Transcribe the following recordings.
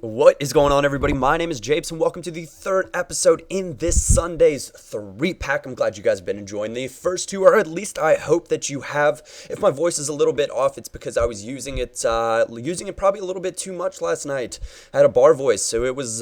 What is going on, everybody? My name is Japes, and welcome to the third episode in this Sunday's 3-pack. I'm glad you guys have been enjoying the first two, or at least I hope that you have. If my voice is a little bit off, it's because I was using it probably a little bit too much last night. I had a bar voice, so it was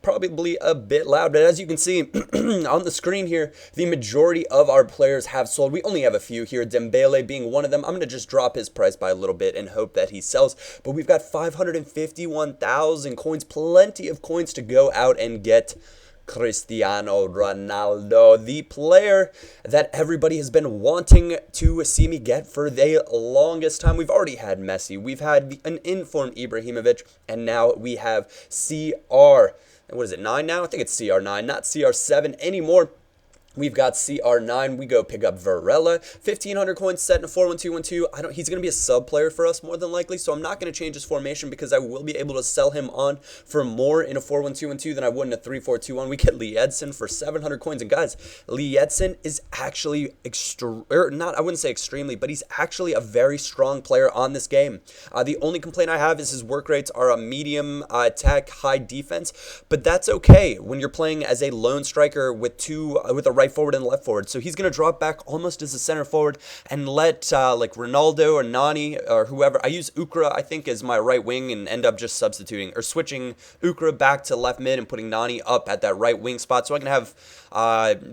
probably a bit loud. But as you can see on the screen here, the majority of our players have sold. We only have a few here, Dembele being one of them. I'm going to just drop his price by a little bit and hope that he sells. But we've got 551,000 coins, plenty of coins to go out and get Cristiano Ronaldo, the player that everybody has been wanting to see me get for the longest time. We've already had Messi, we've had an informed Ibrahimovic, and now we have what is it, 9 now? I think it's CR9, not CR7 anymore. We've got CR9. We go pick up Varela. 1,500 coins set in a 4-1-2-1-2. He's going to be a sub player for us more than likely, so I'm not going to change his formation because I will be able to sell him on for more in a 4-1-2-1-2 than I would in a 3-4-2-1. We get Liedson for 700 coins. And guys, Liedson is actually I wouldn't say extremely, but he's actually a very strong player on this game. The only complaint I have is his work rates are a medium attack, high defense, but that's okay when you're playing as a lone striker with a right forward and left forward. So he's going to drop back almost as a center forward and let like Ronaldo or Nani or whoever. I use Ukra, I think, as my right wing and end up just substituting or switching Ukra back to left mid and putting Nani up at that right wing spot. So I can have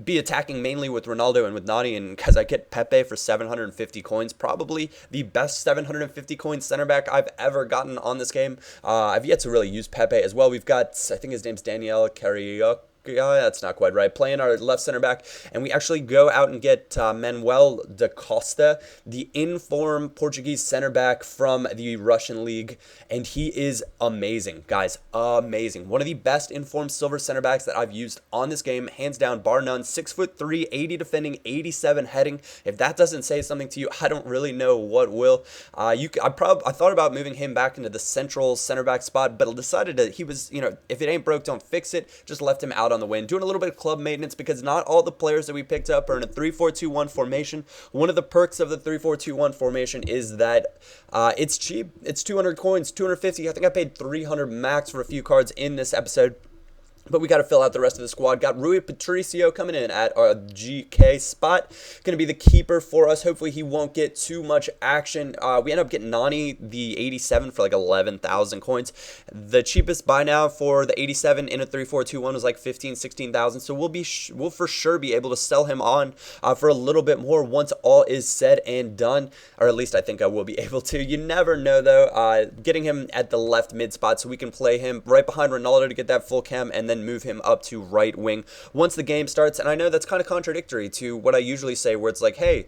be attacking mainly with Ronaldo and with Nani, and because I get Pepe for 750 coins, probably the best 750 coins center back I've ever gotten on this game. I've yet to really use Pepe as well. We've got, I think his name's Daniel Carioca. Yeah, that's not quite right. Playing our left center back, and we actually go out and get Manuel da Costa, the in-form Portuguese center back from the Russian league, and he is amazing, guys, amazing. One of the best in-form silver center backs that I've used on this game, hands down, bar none. 6'3", 80 defending, 87 heading. If that doesn't say something to you, I don't really know what will. I thought about moving him back into the central center back spot, but decided that he was, if it ain't broke, don't fix it. Just left him out on the win, doing a little bit of club maintenance because not all the players that we picked up are in a 3-4-2-1 formation. One of the perks of the 3-4-2-1 formation is that it's cheap. It's 200 coins, 250. I think I paid 300 max for a few cards in this episode. But we got to fill out the rest of the squad. Got Rui Patricio coming in at our GK spot. Going to be the keeper for us. Hopefully he won't get too much action. We end up getting Nani, the 87, for like 11,000 coins. The cheapest buy now for the 87 in a 3-4-2-1 was like 15,000, 16,000. So we'll for sure be able to sell him on for a little bit more once all is said and done. Or at least I think I will be able to. You never know though. Getting him at the left mid spot so we can play him right behind Ronaldo to get that full chem, and then move him up to right wing once the game starts. And I know that's kind of contradictory to what I usually say, where it's like, hey,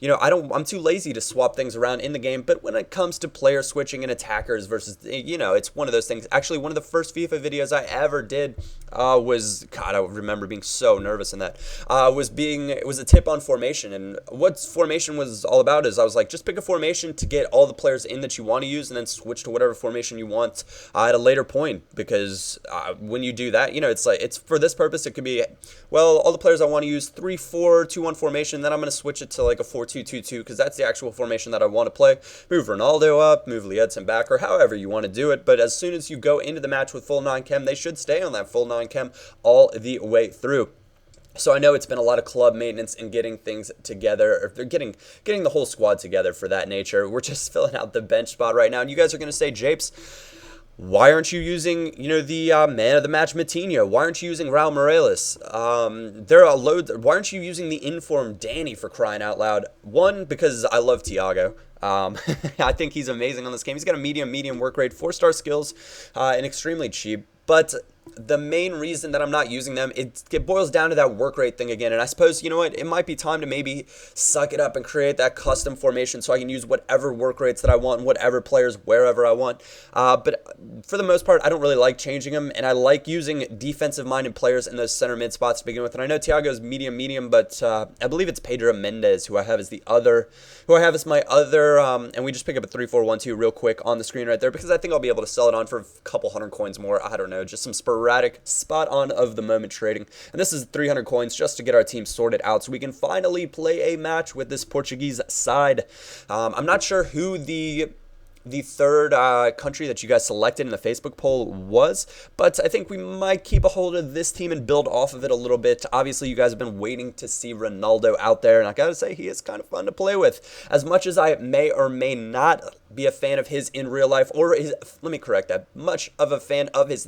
I'm too lazy to swap things around in the game. But when it comes to player switching and attackers versus, it's one of those things. Actually, one of the first FIFA videos I ever did was, God, I remember being so nervous in that, it was a tip on formation. And what formation was all about is I was like, just pick a formation to get all the players in that you want to use and then switch to whatever formation you want at a later point. Because when you do that, it's for this purpose, it could be, well, all the players I want to use 3-4-2-1 formation, then I'm going to switch it to like a 4-2-2-2 because that's the actual formation that I want to play. Move Ronaldo up, move Liedson back, or however you want to do it. But as soon as you go into the match with full 9 chem, they should stay on that full 9 chem all the way through. So I know it's been a lot of club maintenance and getting things together, or they're getting the whole squad together for that nature. We're just filling out the bench spot right now, and you guys are going to say, Japes, why aren't you using, the man of the match, Matinho? Why aren't you using Raul Morales? There are loads. Why aren't you using the informed Danny, for crying out loud? One, because I love Thiago. I think he's amazing on this game. He's got a medium work rate, 4-star skills, and extremely cheap. But the main reason that I'm not using them, it boils down to that work rate thing again. And I suppose, it might be time to maybe suck it up and create that custom formation so I can use whatever work rates that I want, whatever players, wherever I want. But for the most part, I don't really like changing them. And I like using defensive-minded players in those center mid spots to begin with. And I know Thiago's medium, but I believe it's Pedro Mendes who I have as my other, and we just pick up a 3-4-1-2 real quick on the screen right there because I think I'll be able to sell it on for a couple hundred coins more. I don't know, just some sporadic spot on of the moment trading. And this is 300 coins just to get our team sorted out so we can finally play a match with this Portuguese side. I'm not sure who the the third country that you guys selected in the Facebook poll was, but I think we might keep a hold of this team and build off of it a little bit. Obviously, you guys have been waiting to see Ronaldo out there, and I gotta say, he is kind of fun to play with. As much as I may or may not be a fan of his in real life, or his, let me correct that, much of a fan of his,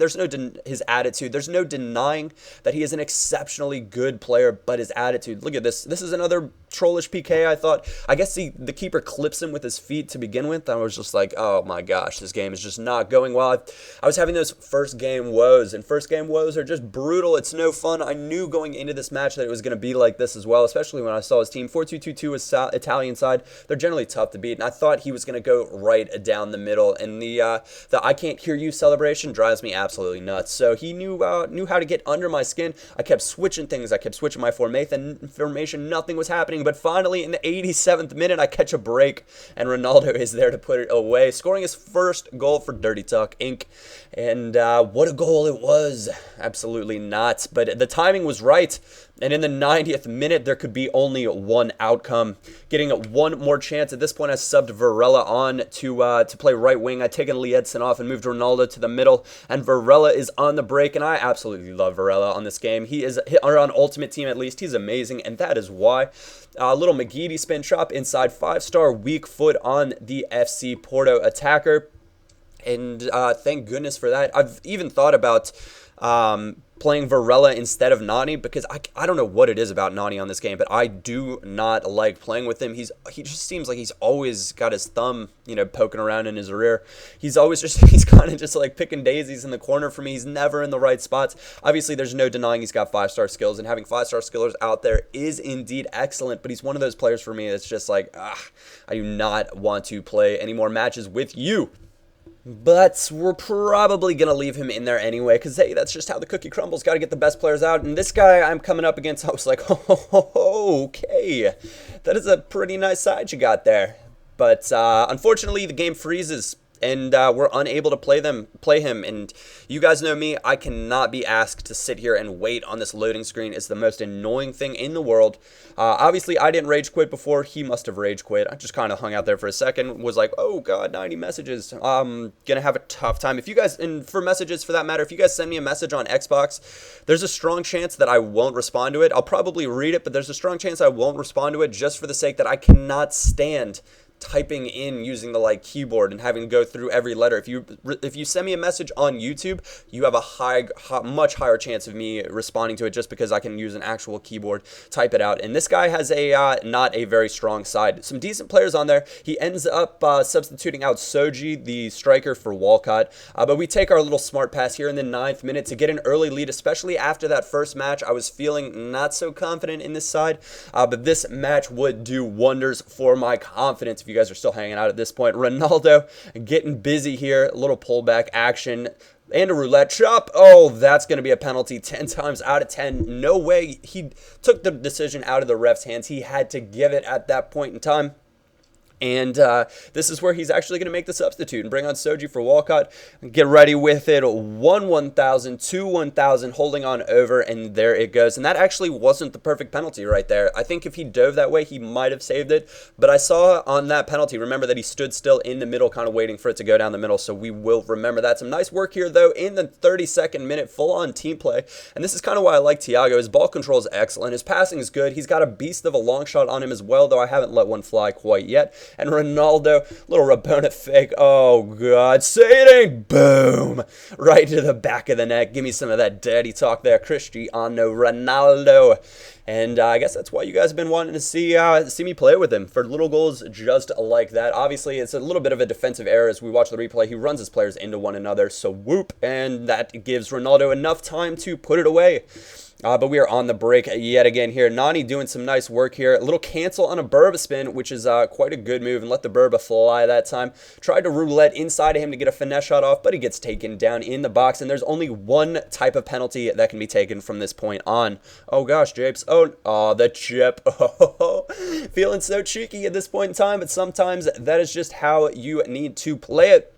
his attitude. There's no denying that he is an exceptionally good player, but his attitude, look at this. This is another trollish PK. I thought, I guess the keeper clips him with his feet to begin with. I was just like, oh my gosh, this game is just not going well. I was having those first game woes, and first game woes are just brutal. It's no fun. I knew going into this match that it was going to be like this as well, especially when I saw his team. 4-2-2-2 was Italian side. They're generally tough to beat, and I thought he was going to go right down the middle, and the I can't hear you celebration drives me absolutely nuts. So he knew how to get under my skin. I kept switching things. I kept switching my formation. Nothing was happening, but finally in the 87th minute, I catch a break, and Ronaldo is there to put it away, scoring his first goal for Dirty Talk Inc. And what a goal it was. Absolutely not. But the timing was right. And in the 90th minute, there could be only one outcome. Getting one more chance. At this point, I subbed Varela on to play right wing. I'd taken Lee Edson off and moved Ronaldo to the middle. And Varela is on the break. And I absolutely love Varela on this game. He is, or on Ultimate Team at least, he's amazing. And that is why. Little McGeady spin chop inside 5-star weak foot on the FC Porto attacker. And thank goodness for that. I've even thought about playing Varela instead of Nani, because I don't know what it is about Nani on this game, but I do not like playing with him. He just seems like he's always got his thumb, poking around in his rear. He's kind of just like picking daisies in the corner for me. He's never in the right spots. Obviously, there's no denying he's got 5-star skills, and having 5-star skillers out there is indeed excellent, but he's one of those players for me that's just like, I do not want to play any more matches with you. But we're probably going to leave him in there anyway, because, hey, that's just how the cookie crumbles. Got to get the best players out. And this guy I'm coming up against, I was like, oh, okay. That is a pretty nice side you got there. But unfortunately, the game freezes, and we're unable to play him. And you guys know me, I cannot be asked to sit here and wait on this loading screen. It's the most annoying thing in the world. Obviously, I didn't rage quit before. He must have rage quit. I just kind of hung out there for a second, was like, oh god, 90 messages. I'm gonna have a tough time. If you guys, and for messages for that matter, if you guys send me a message on Xbox, there's a strong chance that I won't respond to it. I'll probably read it, but there's a strong chance I won't respond to it, just for the sake that I cannot stand typing in using the keyboard and having to go through every letter. If you send me a message on YouTube, you have a much higher chance of me responding to it, just because I can use an actual keyboard, type it out. And this guy has not a very strong side. Some decent players on there. He ends up substituting out Soji, the striker, for Walcott. But we take our little smart pass here in the 9th minute to get an early lead, especially after that first match. I was feeling not so confident in this side, but this match would do wonders for my confidence. If you guys are still hanging out at this point, Ronaldo getting busy here, a little pullback action and a roulette chop. Oh, that's going to be a penalty 10 times out of 10. No way. He took the decision out of the ref's hands. He had to give it at that point in time. And this is where he's actually going to make the substitute and bring on Soji for Walcott. Get ready with it. 1,000, 2,000, holding on over, and there it goes. And that actually wasn't the perfect penalty right there. I think if he dove that way, he might have saved it. But I saw on that penalty, remember that he stood still in the middle, kind of waiting for it to go down the middle. So we will remember that. Some nice work here, though, in the 32nd minute, full-on team play. And this is kind of why I like Thiago. His ball control is excellent. His passing is good. He's got a beast of a long shot on him as well, though I haven't let one fly quite yet. And Ronaldo, little Rabona fake. Oh, God. Say it ain't. Boom. Right to the back of the neck. Give me some of that dirty talk there. Cristiano Ronaldo. And I guess that's why you guys have been wanting to see me play with him, for little goals just like that. Obviously, it's a little bit of a defensive error as we watch the replay. He runs his players into one another, so whoop. And that gives Ronaldo enough time to put it away. But we are on the break yet again here. Nani doing some nice work here. A little cancel on a Burba spin, which is quite a good move, and let the Burba fly that time. Tried to roulette inside of him to get a finesse shot off, but he gets taken down in the box, and there's only one type of penalty that can be taken from this point on. Oh gosh, Japes. Oh, the chip. Oh, feeling so cheeky at this point in time, but sometimes that is just how you need to play it.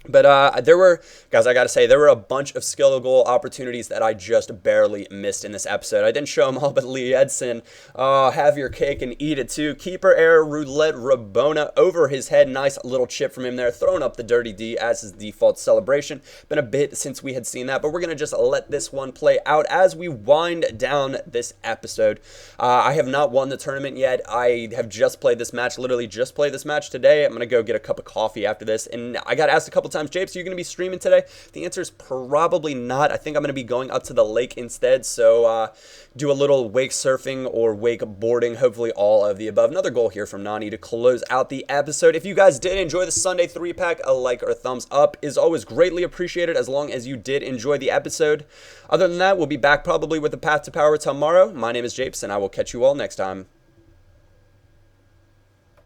But there were, guys, I got to say, there were a bunch of skill goal opportunities that I just barely missed in this episode. I didn't show them all, but Lee Edson, have your cake and eat it too. Keeper error, roulette, Rabona over his head. Nice little chip from him there, throwing up the dirty D as his default celebration. Been a bit since we had seen that, but we're going to just let this one play out as we wind down this episode. I have not won the tournament yet. I have just played this match, literally just played this match today. I'm going to go get a cup of coffee after this, and I got asked a couple times, Japes, are you going to be streaming today? The answer is probably not. I think I'm going to be going up to the lake instead, so do a little wake surfing or wake boarding, hopefully all of the above. Another goal here from Nani to close out the episode. If you guys did enjoy the Sunday 3-pack, a like or a thumbs up is always greatly appreciated as long as you did enjoy the episode. Other than that, we'll be back probably with the Path to Power tomorrow. My name is Japes, and I will catch you all next time.